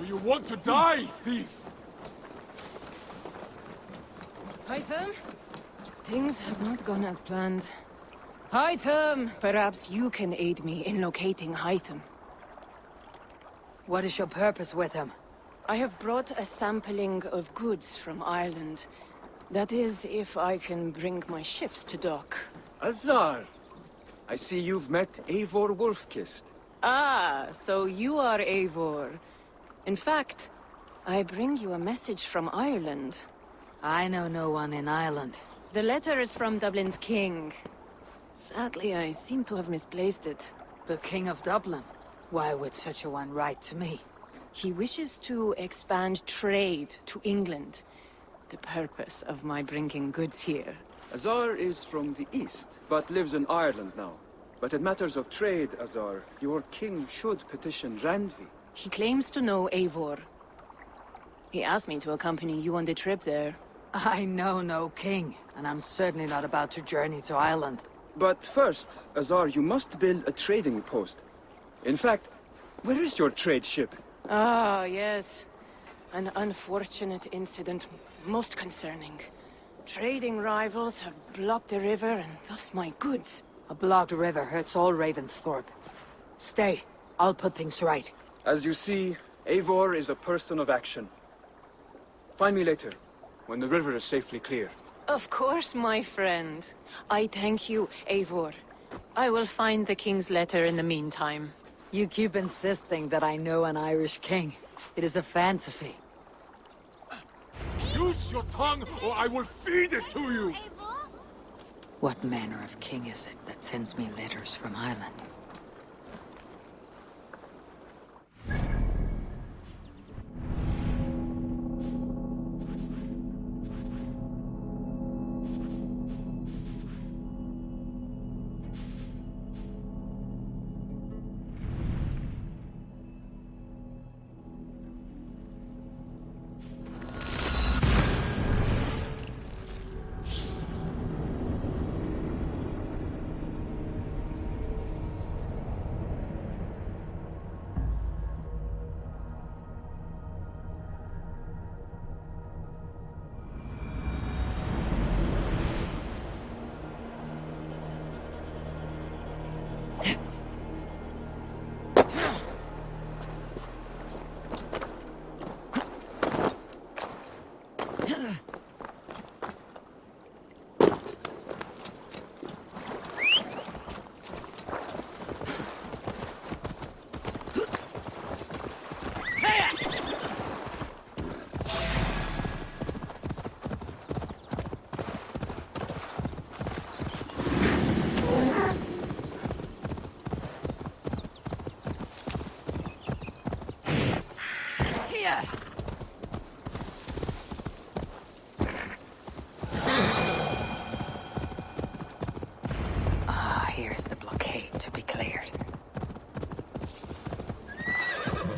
Do you want to die, thief? Hytham? Things have not gone as planned. Hytham! Perhaps you can aid me in locating Hytham. What is your purpose with him? I have brought a sampling of goods from Ireland. That is, if I can bring my ships to dock. Azar! I see you've met Eivor Wolfkist. Ah, so you are Eivor. In fact, I bring you a message from Ireland. I know no one in Ireland. The letter is from Dublin's king. Sadly, I seem to have misplaced it. The King of Dublin? Why would such a one write to me? He wishes to expand trade to England. The purpose of my bringing goods here. Azar is from the east, but lives in Ireland now. But in matters of trade, Azar, your king should petition Randvi. He claims to know Eivor. He asked me to accompany you on the trip there. I know no king, and I'm certainly not about to journey to Ireland. But first, Azar, you must build a trading post. In fact, where is your trade ship? Ah, yes. An unfortunate incident, most concerning. Trading rivals have blocked the river, and thus my goods. A blocked river hurts all Ravensthorpe. Stay. I'll put things right. As you see, Eivor is a person of action. Find me later, when the river is safely clear. Of course, my friend. I thank you, Eivor. I will find the king's letter in the meantime. You keep insisting that I know an Irish king. It is a fantasy. Use your tongue, or I will feed it to you! What manner of king is it that sends me letters from Ireland?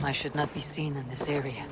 I should not be seen in this area.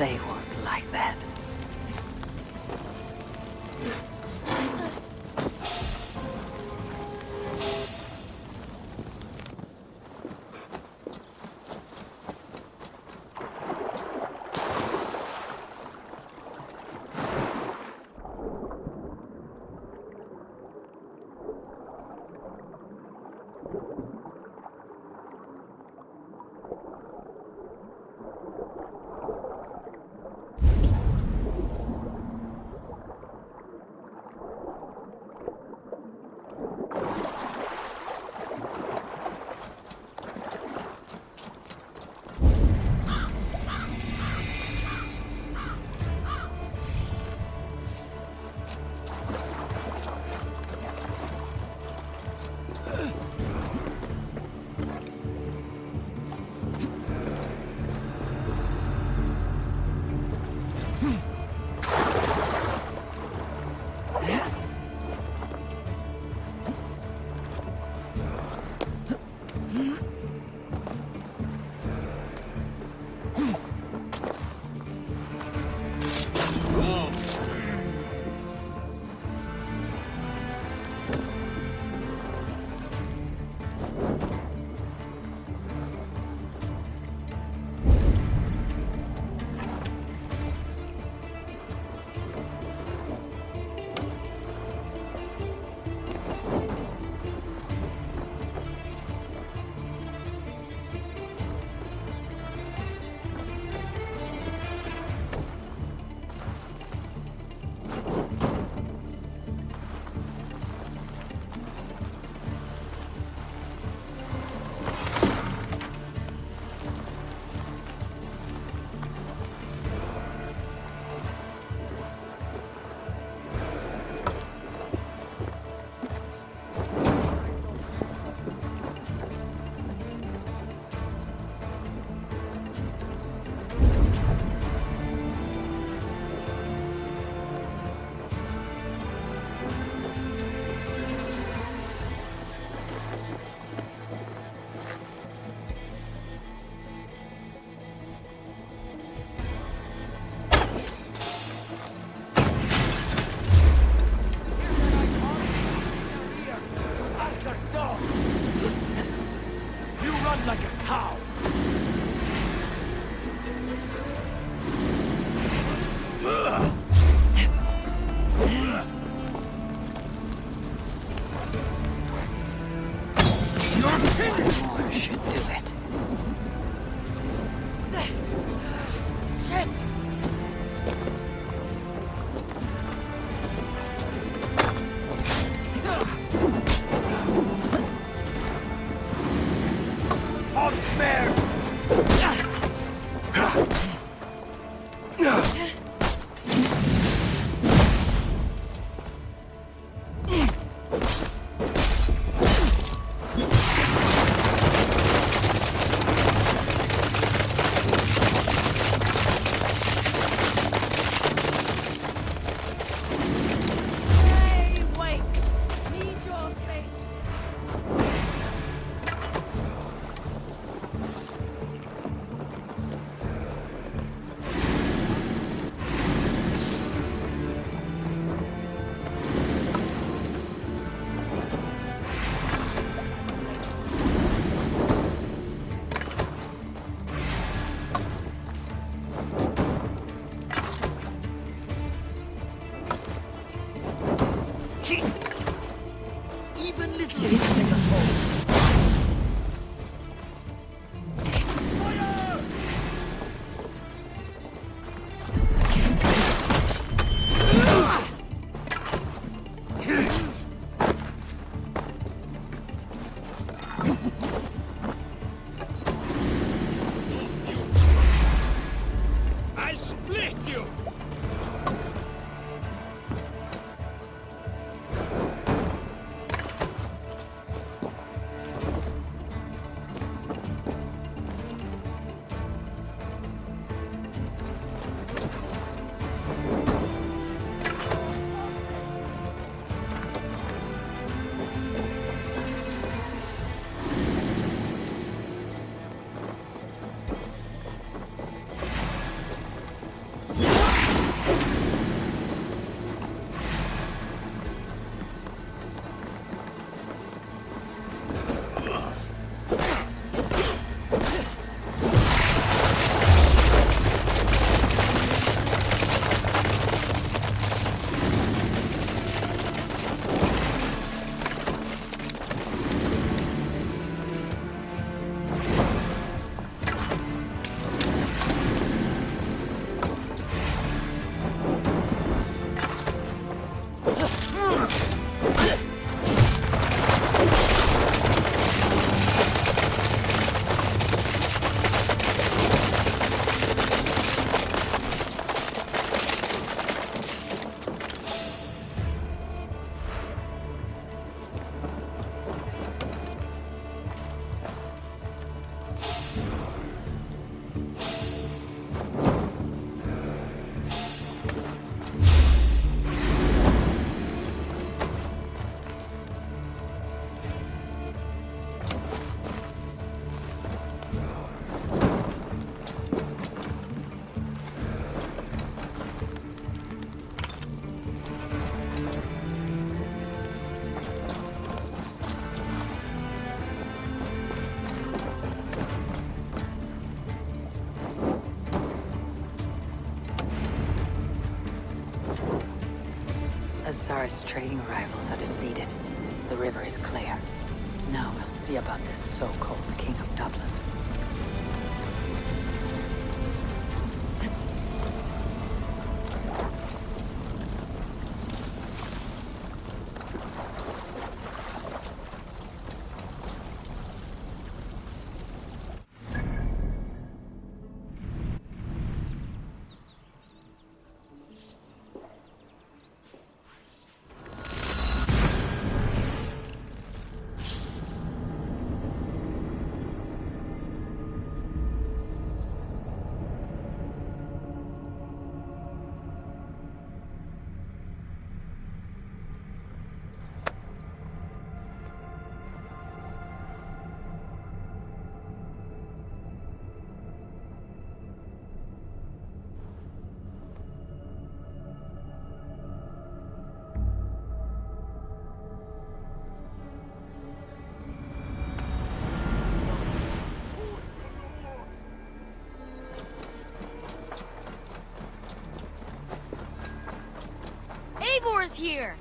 They won't like that. More should do it. Azar's trading rivals are defeated. The river is clear. Now we'll see about this so-called King of Dublin. Eivor is here!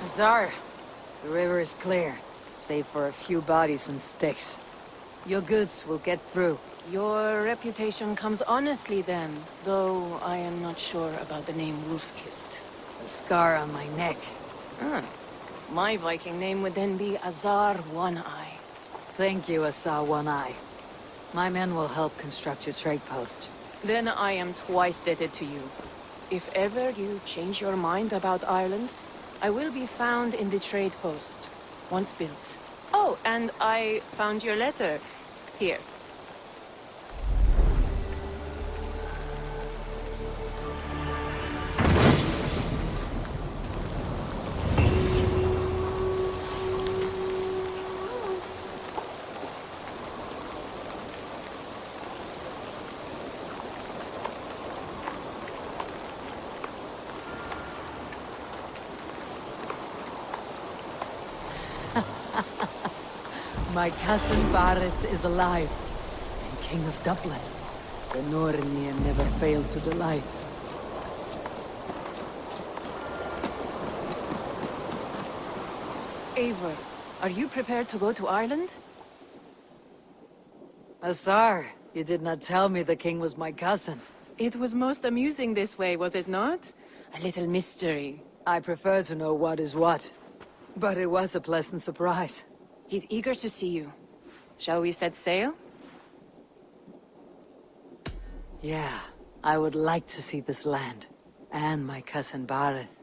Azar, the river is clear, save for a few bodies and sticks. Your goods will get through. Your reputation comes honestly then, though I am not sure about the name Wolf-Kissed. A scar on my neck. Ah, my Viking name would then be Azar One-Eye. Thank you, Azar One-Eye. My men will help construct your trade post. Then I am twice indebted to you. If ever you change your mind about Ireland, I will be found in the trade post, once built. Oh, and I found your letter. Here. My cousin Bareth is alive, and King of Dublin. The Nornir never failed to delight. Eivor, are you prepared to go to Ireland? Azar, you did not tell me the king was my cousin. It was most amusing this way, was it not? A little mystery. I prefer to know what is what, but it was a pleasant surprise. He's eager to see you. Shall we set sail? Yeah, I would like to see this land, and my cousin Bareth.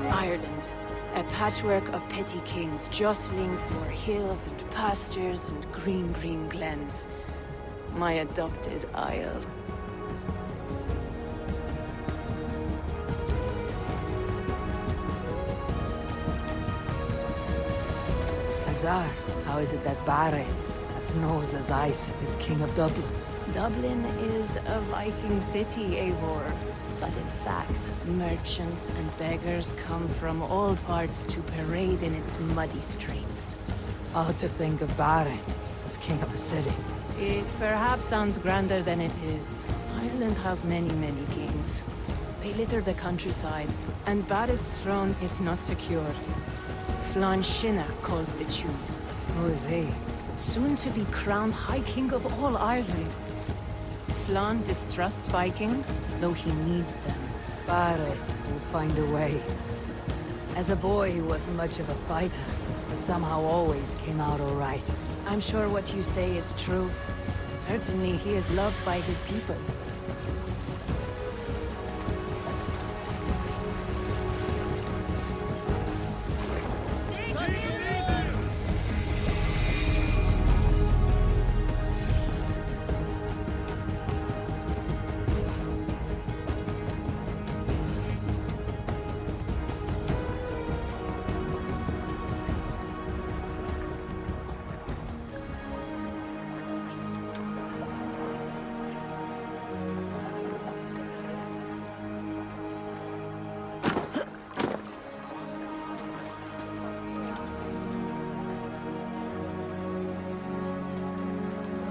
Ireland, a patchwork of petty kings jostling for hills and pastures and green glens. My adopted isle. Azar, how is it that Bareth, as nose as ice, is king of Dublin? Dublin is a Viking city, Eivor. But in fact, merchants and beggars come from all parts to parade in its muddy streets. How to think of Barith as king of a city. It perhaps sounds grander than it is. Ireland has many, many kings. They litter the countryside, and Barith's throne is not secure. Flann Sinna calls the tune. Who is he? Soon to be crowned High King of all Ireland. Flann distrusts Vikings, though he needs them. Barith will find a way. As a boy, he wasn't much of a fighter, but somehow always came out all right. I'm sure what you say is true. Certainly he is loved by his people.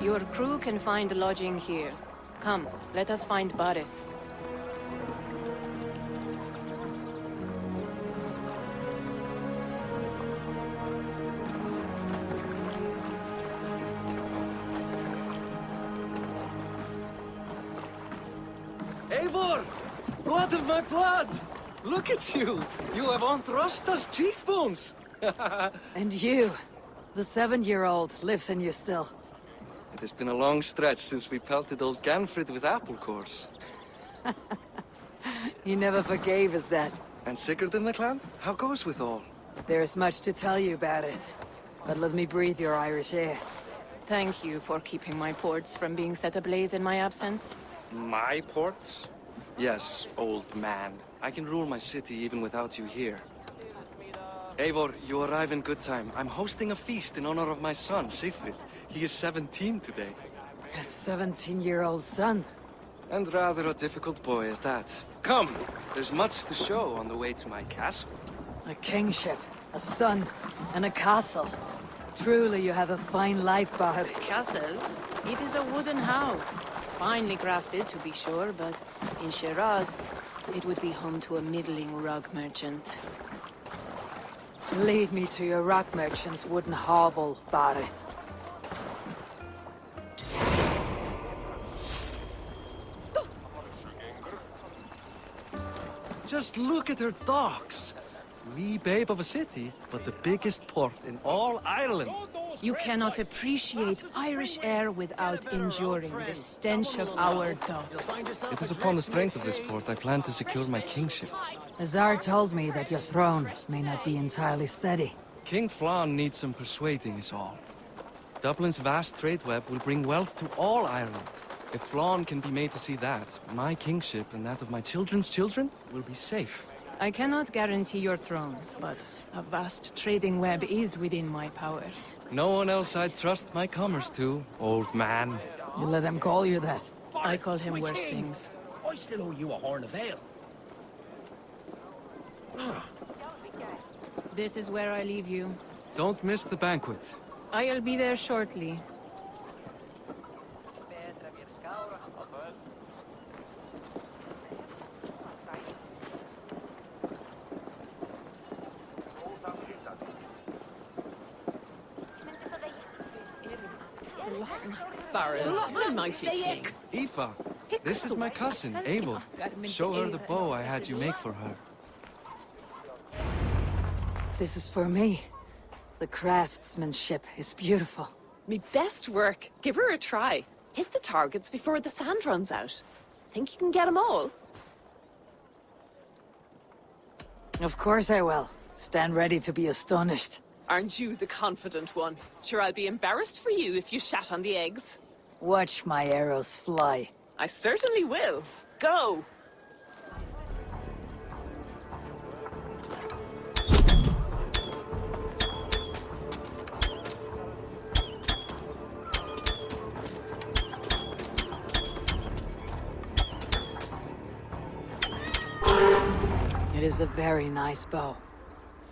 Your crew can find lodging here. Come, let us find Barith. Eivor! Blood of my blood! Look at you! You have Aunt Rosta's cheekbones! And you, the 7-year-old, lives in you still. It has been a long stretch since we pelted old Ganfrid with apple cores. He never forgave us that. And Sigurd in the clan? How goes with all? There is much to tell you, Barith. But let me breathe your Irish air. Thank you for keeping my ports from being set ablaze in my absence. My ports? Yes, old man. I can rule my city even without you here. Eivor, you arrive in good time. I'm hosting a feast in honor of my son, Sigfrid. He is 17 today. A 17-year-old son. And rather a difficult boy at that. Come! There's much to show on the way to my castle. A kingship, a son, and a castle. Truly, you have a fine life, Barith. Castle? It is a wooden house. Finely crafted, to be sure, but in Shiraz, it would be home to a middling rug merchant. Lead me to your rock merchant's wooden hovel, Barith. Just look at her docks. Wee babe of a city, but the biggest port in all Ireland. You cannot appreciate Irish air without enduring the stench of our docks. It is upon the strength of this port I plan to secure my kingship. Azar told me that your throne may not be entirely steady. King Flann needs some persuading is all. Dublin's vast trade web will bring wealth to all Ireland. If Flann can be made to see that, my kingship and that of my children's children will be safe. I cannot guarantee your throne, but a vast trading web is within my power. No one else I'd trust my commerce to, old man. You let them call you that. I call him worse things. I still owe you a horn of ale. This is where I leave you. Don't miss the banquet. I'll be there shortly. Baron, mighty king. Aoife, this is my cousin, Abel. Show her the bow I had you make for her. This is for me. The craftsmanship is beautiful. Me best work. Give her a try. Hit the targets before the sand runs out. Think you can get them all? Of course I will. Stand ready to be astonished. Aren't you the confident one? Sure, I'll be embarrassed for you if you shat on the eggs. Watch my arrows fly. I certainly will. Go! is a very nice bow.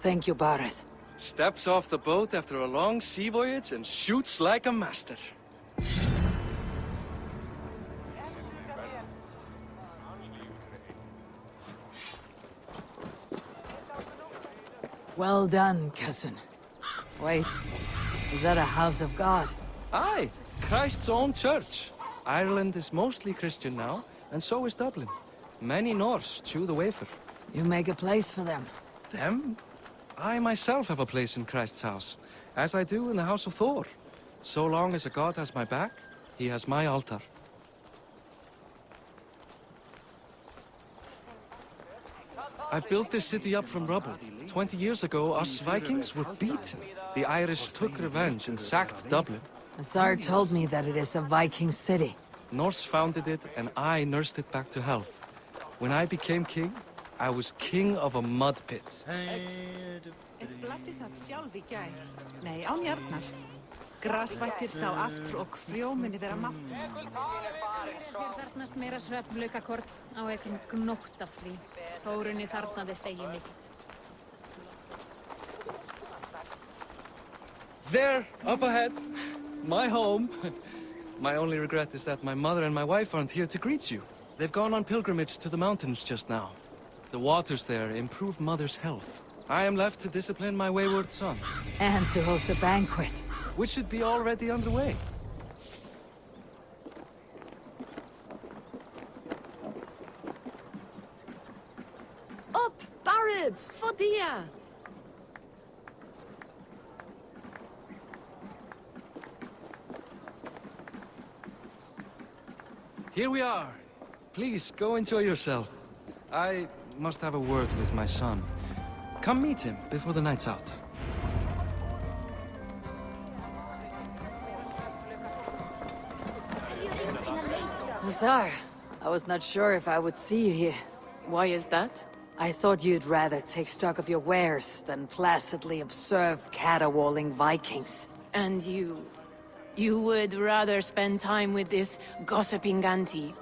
Thank you, Barret. Steps off the boat after a long sea voyage and shoots like a master. Well done, cousin. Wait, is that a house of God? Aye, Christ's own church. Ireland is mostly Christian now, and so is Dublin. Many Norse chew the wafer. You make a place for them. Them? I myself have a place in Christ's house, as I do in the House of Thor. So long as a god has my back, he has my altar. I've built this city up from rubble. 20 years ago, us Vikings were beaten. The Irish took revenge and sacked Dublin. Azar told me that it is a Viking city. Norse founded it, and I nursed it back to health. When I became king, I was king of a mud pit. Grasvættir sá aftur og frjómunni vera mapp. Þarnast meira svefnlaukakorn á einhvern gnótt af því. Þórunni þarfnaðist eigi mikill. There, up ahead, my home. My only regret is that my mother and my wife aren't here to greet you. They've gone on pilgrimage to the mountains just now. The waters there improve mother's health. I am left to discipline my wayward son. And to host a banquet. Which should be already underway. Up, Barret! Fodia! Here we are. Please, go enjoy yourself. I must have a word with my son. Come meet him before the night's out. Azar, I was not sure if I would see you here. Why is that? I thought you'd rather take stock of your wares than placidly observe caterwauling Vikings. And you would rather spend time with this gossiping auntie?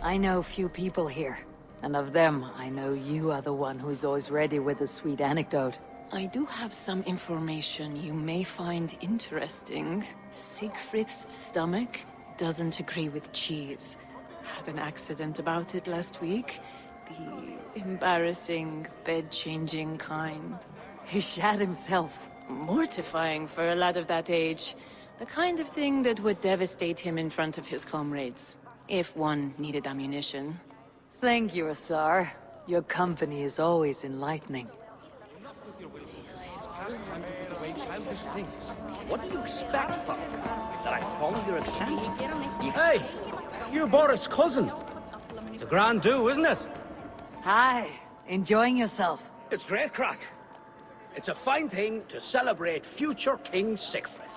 I know few people here, and of them, I know you are the one who's always ready with a sweet anecdote. I do have some information you may find interesting. Siegfried's stomach doesn't agree with cheese. Had an accident about it last week. The embarrassing, bed-changing kind. He shat himself. Mortifying for a lad of that age. The kind of thing that would devastate him in front of his comrades. If one needed ammunition. Thank you, Azar. Your company is always enlightening. What do you expect, Father? That I follow your example? Hey! You Boris' cousin. It's a grand do, isn't it? Hi. Enjoying yourself? It's great crack. It's a fine thing to celebrate future King Siegfried.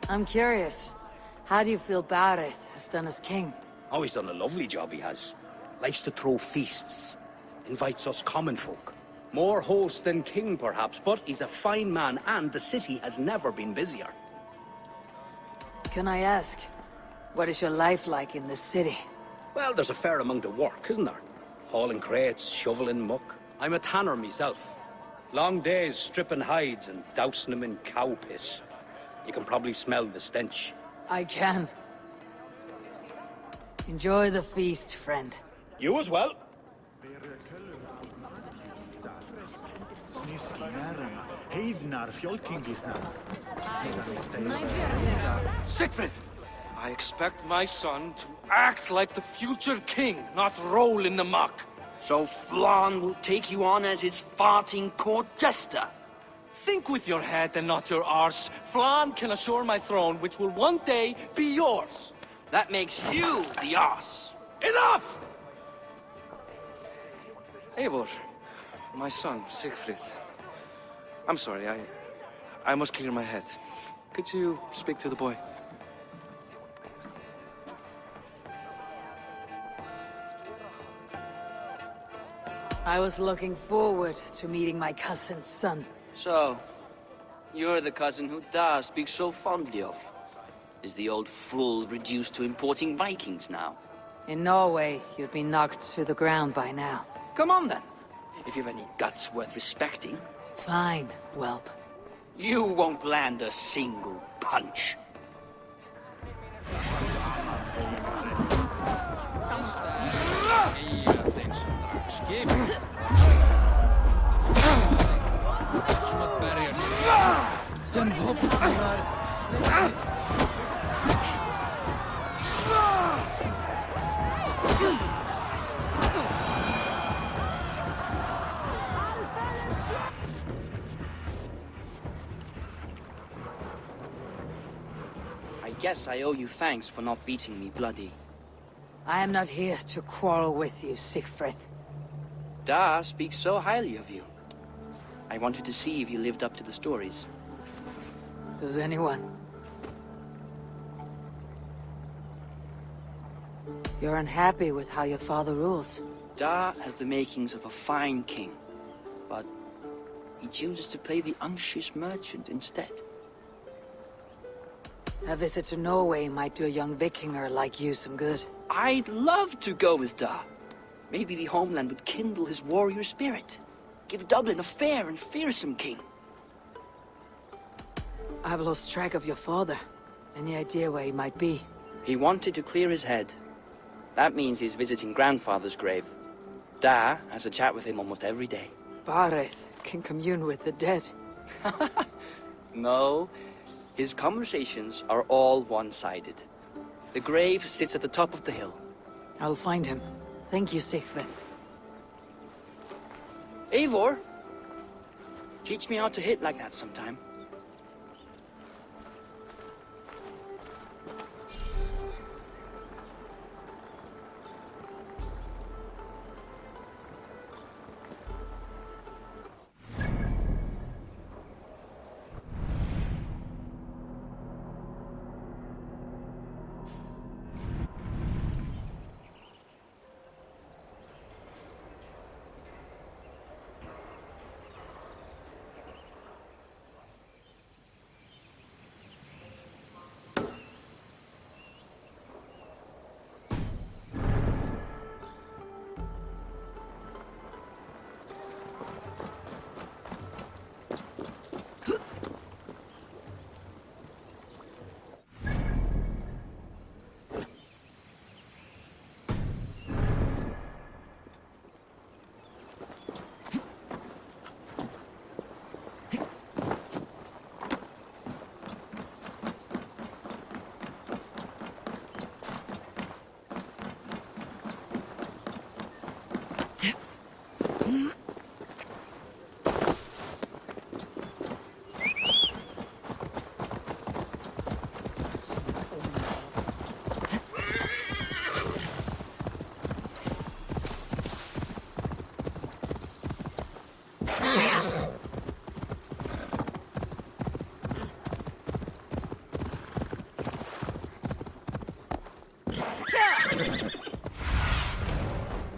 I'm curious. How do you feel Barret has done as king? Oh, he's done a lovely job, he has. Likes to throw feasts. Invites us common folk. More host than king, perhaps, but he's a fine man, and the city has never been busier. Can I ask, what is your life like in the city? Well, there's a fair amount of work, isn't there? Hauling crates, shoveling muck. I'm a tanner myself. Long days stripping hides and dousing them in cow piss. You can probably smell the stench. I can. Enjoy the feast, friend. You as well. Siegfried! I expect my son to act like the future king, not roll in the muck. So Flann will take you on as his farting court jester? Think with your head and not your arse. Flann can assure my throne, which will one day be yours. That makes you the arse. Enough! Eivor, my son, Siegfried. I'm sorry, I must clear my head. Could you speak to the boy? I was looking forward to meeting my cousin's son. So, you're the cousin who Da speaks so fondly of. Is the old fool reduced to importing Vikings now? In Norway, you'd be knocked to the ground by now. Come on then. If you've any guts worth respecting. Fine, whelp. You won't land a single punch. I guess I owe you thanks for not beating me bloody. I am not here to quarrel with you, Siegfried. Da speaks so highly of you. I wanted to see if you lived up to the stories. Does anyone? You're unhappy with how your father rules? Da has the makings of a fine king, but he chooses to play the unctuous merchant instead. A visit to Norway might do a young Vikinger like you some good. I'd love to go with Da. Maybe the homeland would kindle his warrior spirit. Give Dublin a fair and fearsome king. I've lost track of your father. Any idea where he might be? He wanted to clear his head. That means he's visiting grandfather's grave. Da has a chat with him almost every day. Bareth can commune with the dead. No. His conversations are all one-sided. The grave sits at the top of the hill. I'll find him. Thank you, Siegfried. Eivor! Teach me how to hit like that sometime.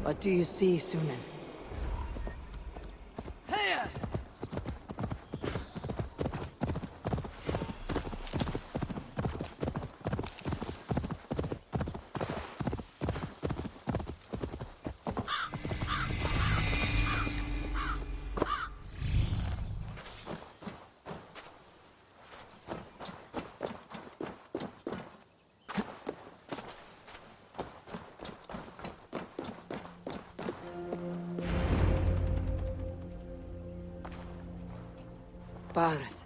What do you see, Sunan? Bareth.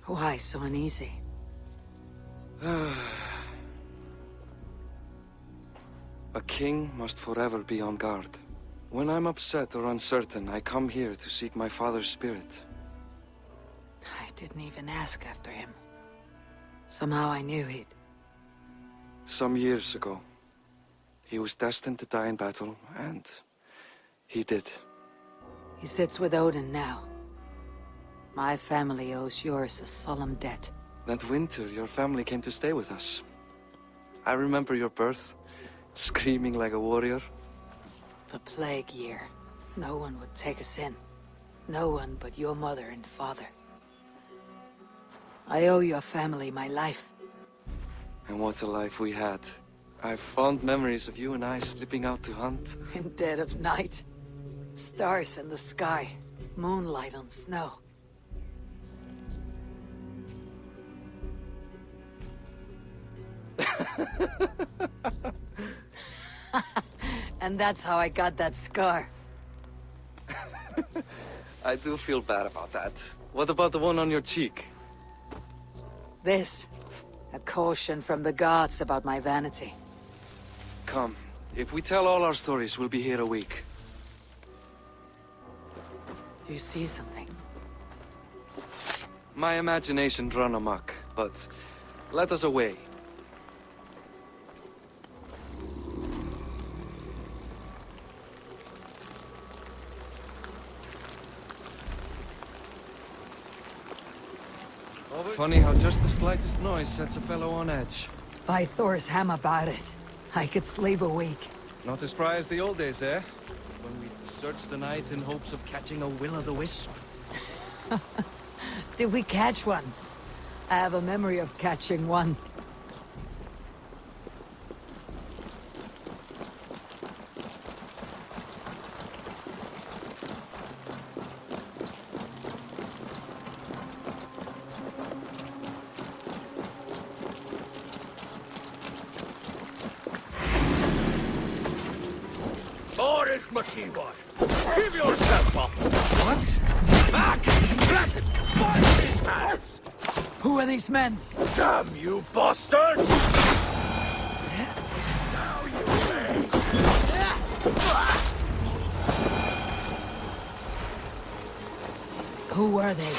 Why so uneasy? A king must forever be on guard. When I'm upset or uncertain, I come here to seek my father's spirit. I didn't even ask after him. Somehow I knew he'd... Some years ago, he was destined to die in battle, and he did. He sits with Odin now. My family owes yours a solemn debt. That winter, your family came to stay with us. I remember your birth, screaming like a warrior. The plague year. No one would take us in. No one but your mother and father. I owe your family my life. And what a life we had. I have fond memories of you and I slipping out to hunt. In dead of night. Stars in the sky. Moonlight on snow. And that's how I got that scar. I do feel bad about that. What about the one on your cheek? This. A caution from the gods about my vanity. Come. If we tell all our stories, we'll be here a week. Do you see something? My imagination run amok, but let us away. Funny how just the slightest noise sets a fellow on edge. By Thor's hammer, Barith. I could sleep a week. Not as spry as the old days, eh? When we'd search the night in hopes of catching a will-o'-the-wisp. Did we catch one? I have a memory of catching one. Give yourself up! What? Back! Bracken! Find these hands! Who are these men? Damn you bastards! Now you may! Who were they?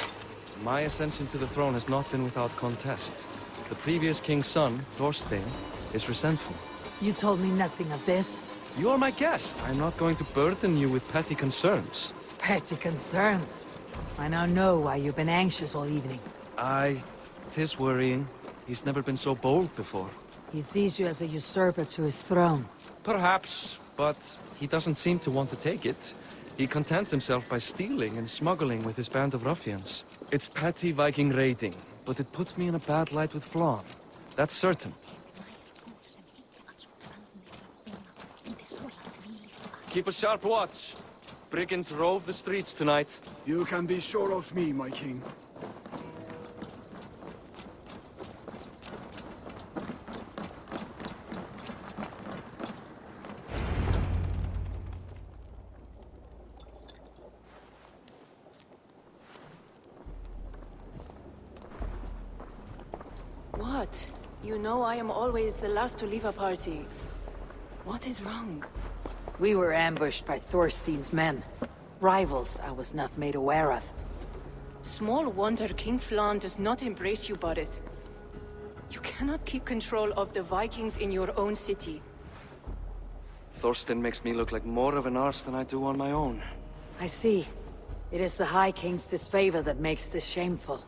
My ascension to the throne has not been without contest. The previous king's son, Thorstein, is resentful. You told me nothing of this. You are my guest. I'm not going to burden you with petty concerns. Petty concerns. I now know why you've been anxious all evening. Aye, 'tis worrying. He's never been so bold before. He sees you as a usurper to his throne. Perhaps, but he doesn't seem to want to take it. He contents himself by stealing and smuggling with his band of ruffians. It's petty Viking raiding, but it puts me in a bad light with Flann. That's certain. Keep a sharp watch. Brigands rove the streets tonight. You can be sure of me, my king. What? You know I am always the last to leave a party. What is wrong? We were ambushed by Thorstein's men. Rivals I was not made aware of. Small wonder King Flann does not embrace you, Barith. You cannot keep control of the Vikings in your own city. Thorstein makes me look like more of an arse than I do on my own. I see. It is the High King's disfavor that makes this shameful.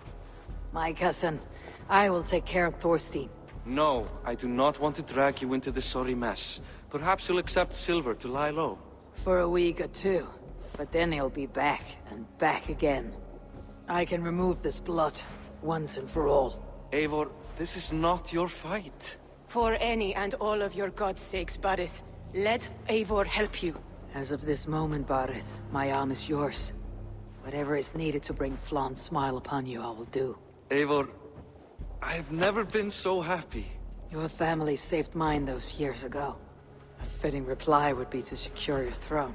My cousin, I will take care of Thorstein. No, I do not want to drag you into this sorry mess. Perhaps you'll accept silver to lie low. For a week or two. But then he'll be back, and back again. I can remove this blot, once and for all. Eivor, this is not your fight. For any and all of your gods' sakes, Barith, let Eivor help you. As of this moment, Barith, my arm is yours. Whatever is needed to bring Flann's smile upon you, I will do. Eivor, I have never been so happy. Your family saved mine those years ago. A fitting reply would be to secure your throne.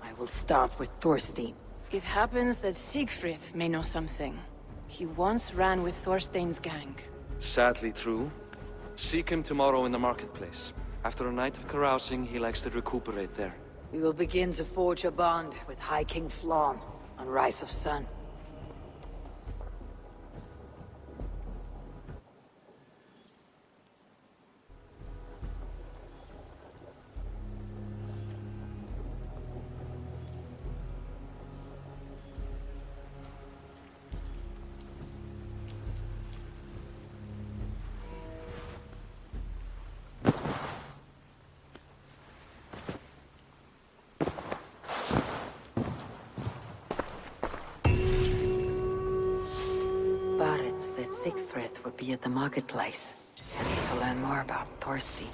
I will start with Thorstein. It happens that Siegfried may know something. He once ran with Thorstein's gang. Sadly true. Seek him tomorrow in the marketplace. After a night of carousing, he likes to recuperate there. We will begin to forge a bond with High King Flann on Rise of Sun. would be at the marketplace. I need to learn more about Thorstein.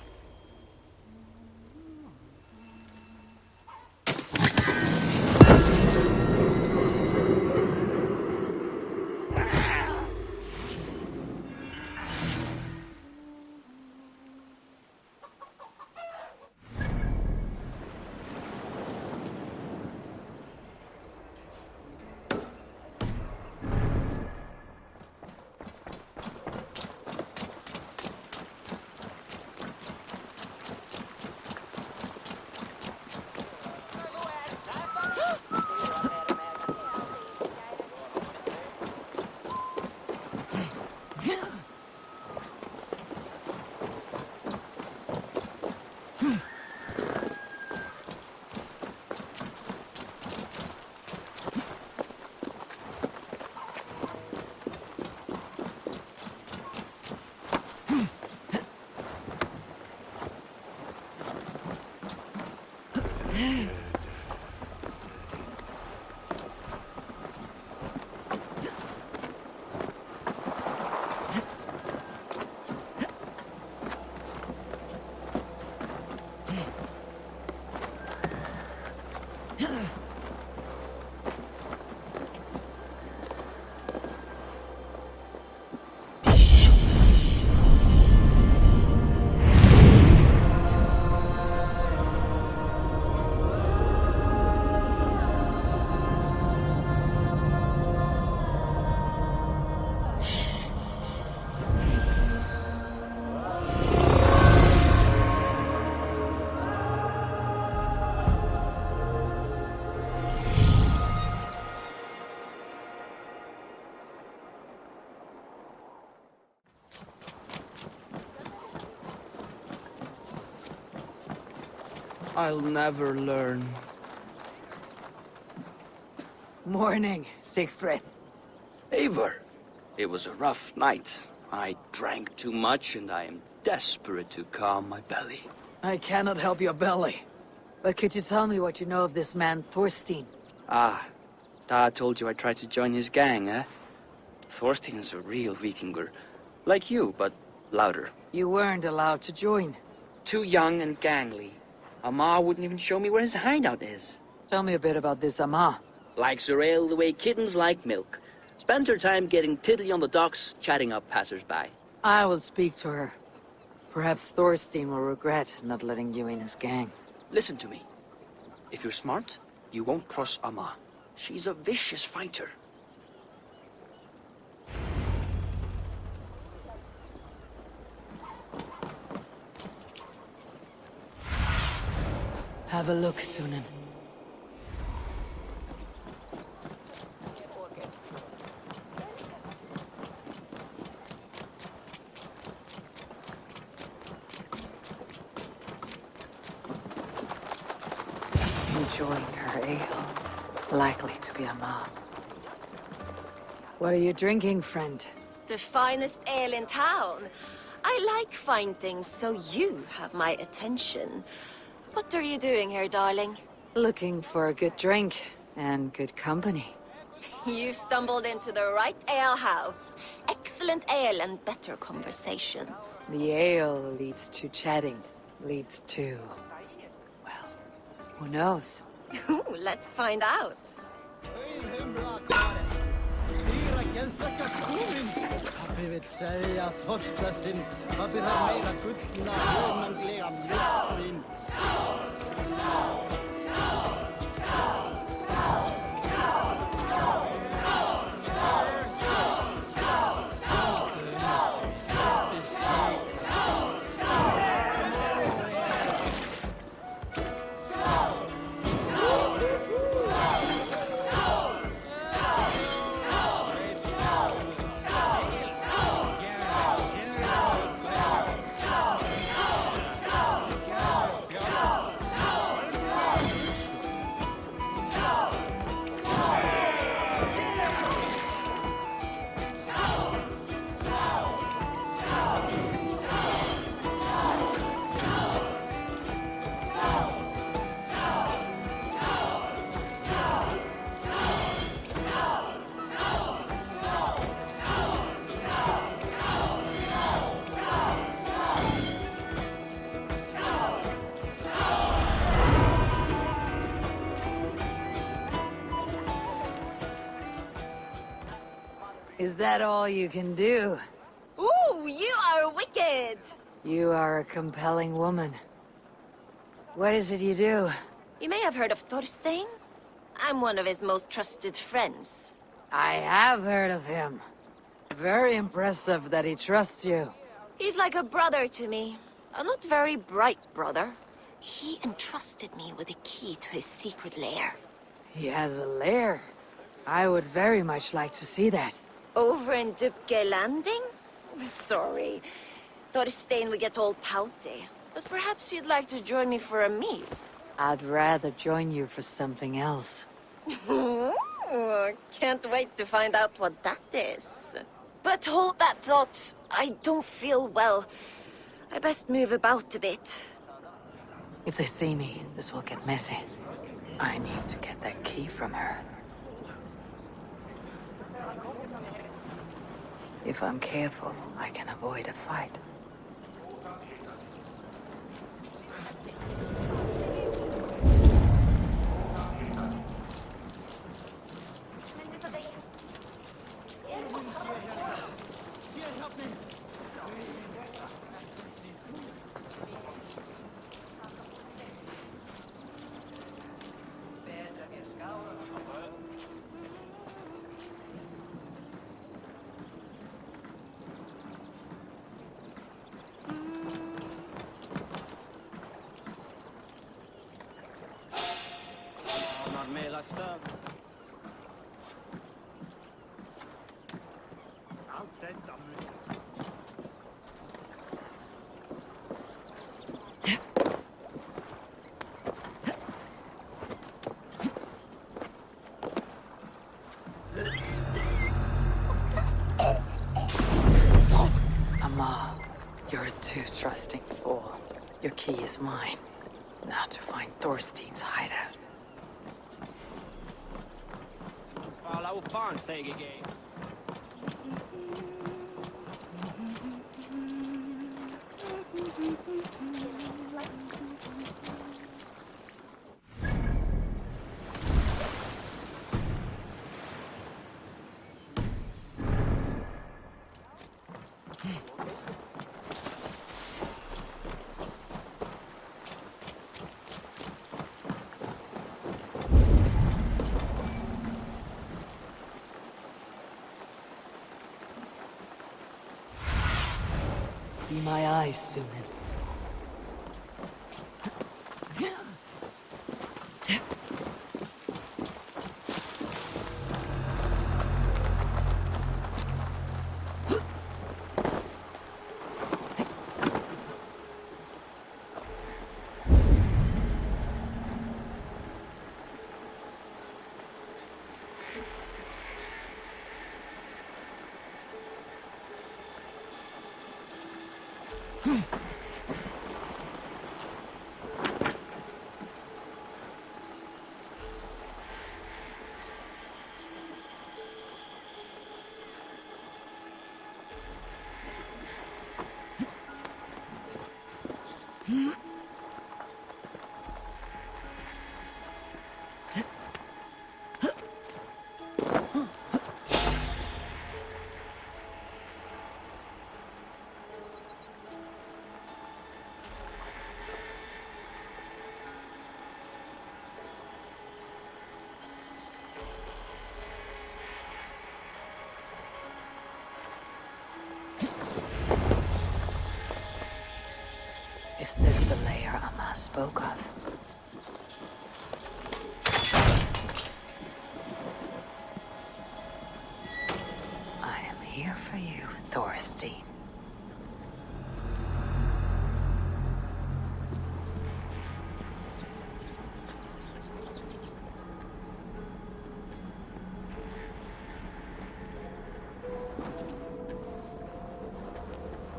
I'll never learn. Morning, Siegfried. Eivor, it was a rough night. I drank too much and I am desperate to calm my belly. I cannot help your belly. But could you tell me what you know of this man, Thorstein? Ah, Dad told you I tried to join his gang, eh? Thorstein is a real Vikinger. Like you, but louder. You weren't allowed to join. Too young and gangly. Amma wouldn't even show me where his hideout is. Tell me a bit about this Amma. Likes her ale the way kittens like milk. Spends her time getting tiddly on the docks, chatting up passers-by. I will speak to her. Perhaps Thorstein will regret not letting you in his gang. Listen to me. If you're smart, you won't cross Amma. She's a vicious fighter. Have a look, Sunan. Enjoying her ale. Likely to be a mom. What are you drinking, friend? The finest ale in town. I like fine things, so you have my attention. What are you doing here, darling? Looking for a good drink and good company. You stumbled into the right ale house. Excellent ale and better conversation. The ale leads to chatting, leads to... well, who knows? Let's find out. Is that all you can do? Ooh, you are wicked! You are a compelling woman. What is it you do? You may have heard of Thorstein? I'm one of his most trusted friends. I have heard of him. Very impressive that he trusts you. He's like a brother to me. A not very bright brother. He entrusted me with the key to his secret lair. He has a lair. I would very much like to see that. Over in Dubke Landing? Sorry. Thorstein would get all pouty. But perhaps you'd like to join me for a meal? I'd rather join you for something else. Can't wait to find out what that is. But hold that thought. I don't feel well. I best move about a bit. If they see me, this will get messy. I need to get that key from her. If I'm careful, I can avoid a fight. Ama, you're a too trusting fool. Your key is mine. Now to find Thorstein's hideout. Be my eyes, Sunan. Is this the lair Amma spoke of? I am here for you, Thorstein.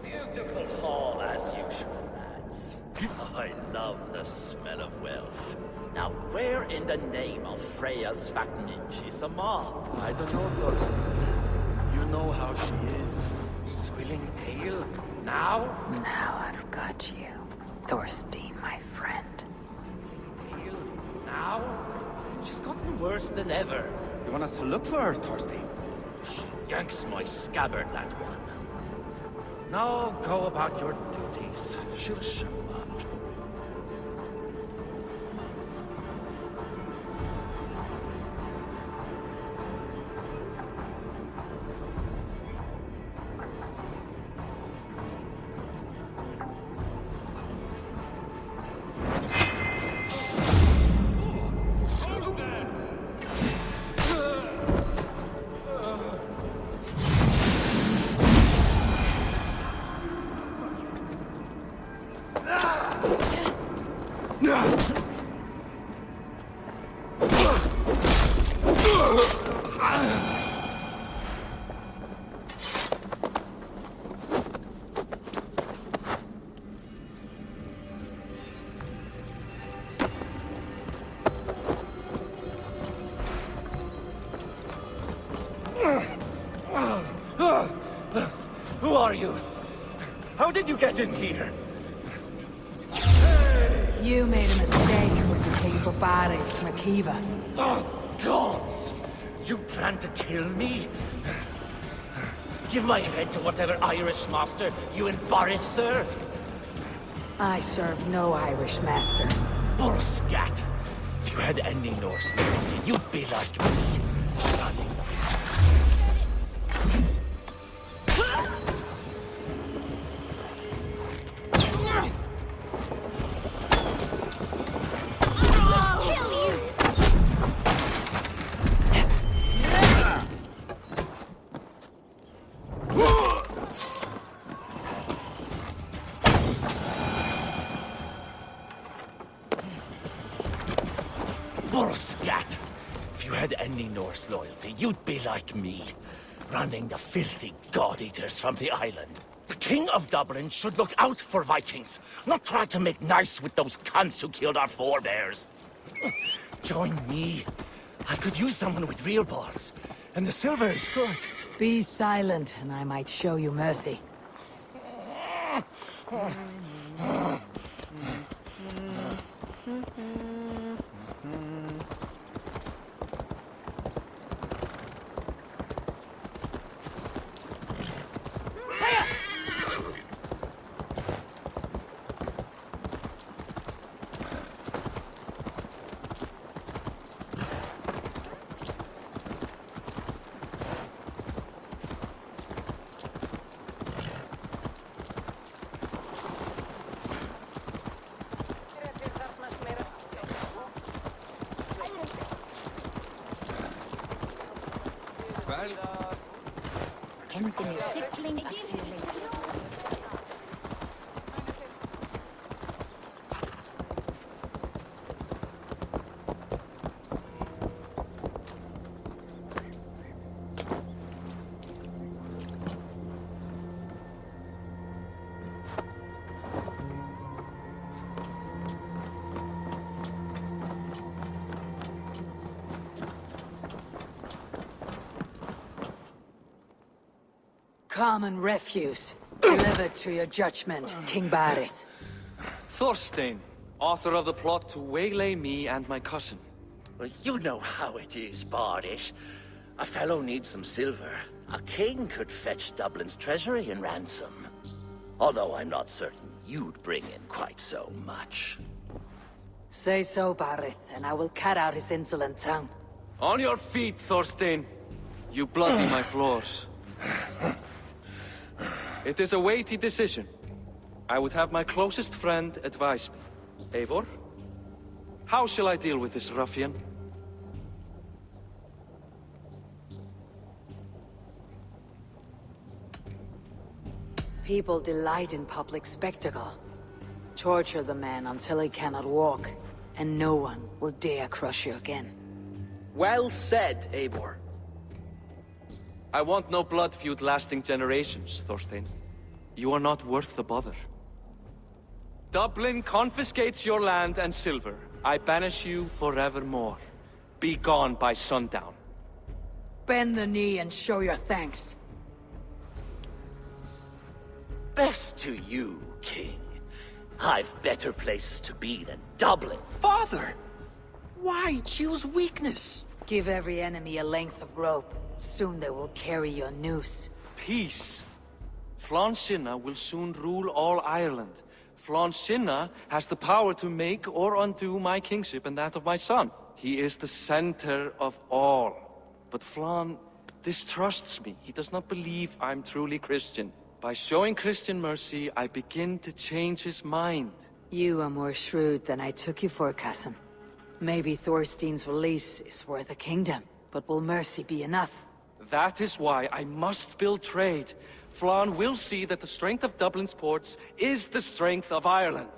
Beautiful hall as usual, lads. I love the smell of wealth. Now, where in the name of Freya's Svakninch is Amal? I don't know, Thorstein. You know how she is. Swilling pale. Now? Now I've got you, Thorstein, my friend. Pale? Now? She's gotten worse than ever. You want us to look for her, Thorstein? She yanks my scabbard, that one. Now go about your duties. She'll show up. Who are you? How did you get in here? You made a mistake when you came for Barry, Makiva. Oh, gods! You plan to kill me? Give my head to whatever Irish master you and Boris serve. I serve no Irish master. Bullscat! If you had any Norse loyalty, you'd be like me. Running. Bullscat! If you had any Norse loyalty, you'd be like me, running the filthy god-eaters from the island. The King of Dublin should look out for Vikings, not try to make nice with those cunts who killed our forebears. Join me. I could use someone with real balls, and the silver is good. Be silent, and I might show you mercy. Common refuse. Delivered to your judgment, King Barith. Thorstein, author of the plot to waylay me and my cousin. Well, you know how it is, Bardish. A fellow needs some silver. A king could fetch Dublin's treasury in ransom. Although I'm not certain you'd bring in quite so much. Say so, Barith, and I will cut out his insolent tongue. On your feet, Thorstein. You bloody my floors. It is a weighty decision. I would have my closest friend advise me. Eivor, how shall I deal with this ruffian? People delight in public spectacle. Torture the man until he cannot walk, and no one will dare crush you again. Well said, Eivor. I want no blood feud lasting generations, Thorstein. You are not worth the bother. Dublin confiscates your land and silver. I banish you forevermore. Be gone by sundown. Bend the knee and show your thanks. Best to you, King. I've better places to be than Dublin. Father! Why choose weakness? Give every enemy a length of rope. Soon they will carry your noose. Peace. Flann Sinna will soon rule all Ireland. Flann Sinna has the power to make or undo my kingship and that of my son. He is the center of all. But Flann distrusts me. He does not believe I'm truly Christian. By showing Christian mercy, I begin to change his mind. You are more shrewd than I took you for, cousin. Maybe Thorstein's release is worth a kingdom, but will mercy be enough? That is why I must build trade. Flann will see that the strength of Dublin's ports is the strength of Ireland.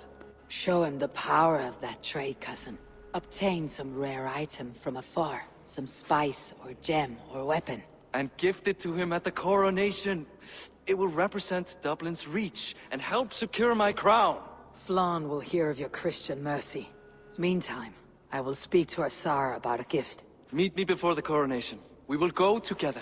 Show him the power of that trade, cousin. Obtain some rare item from afar. Some spice or gem or weapon. And gift it to him at the coronation. It will represent Dublin's reach and help secure my crown. Flann will hear of your Christian mercy. Meantime, I will speak to Asar about a gift. Meet me before the coronation. We will go together.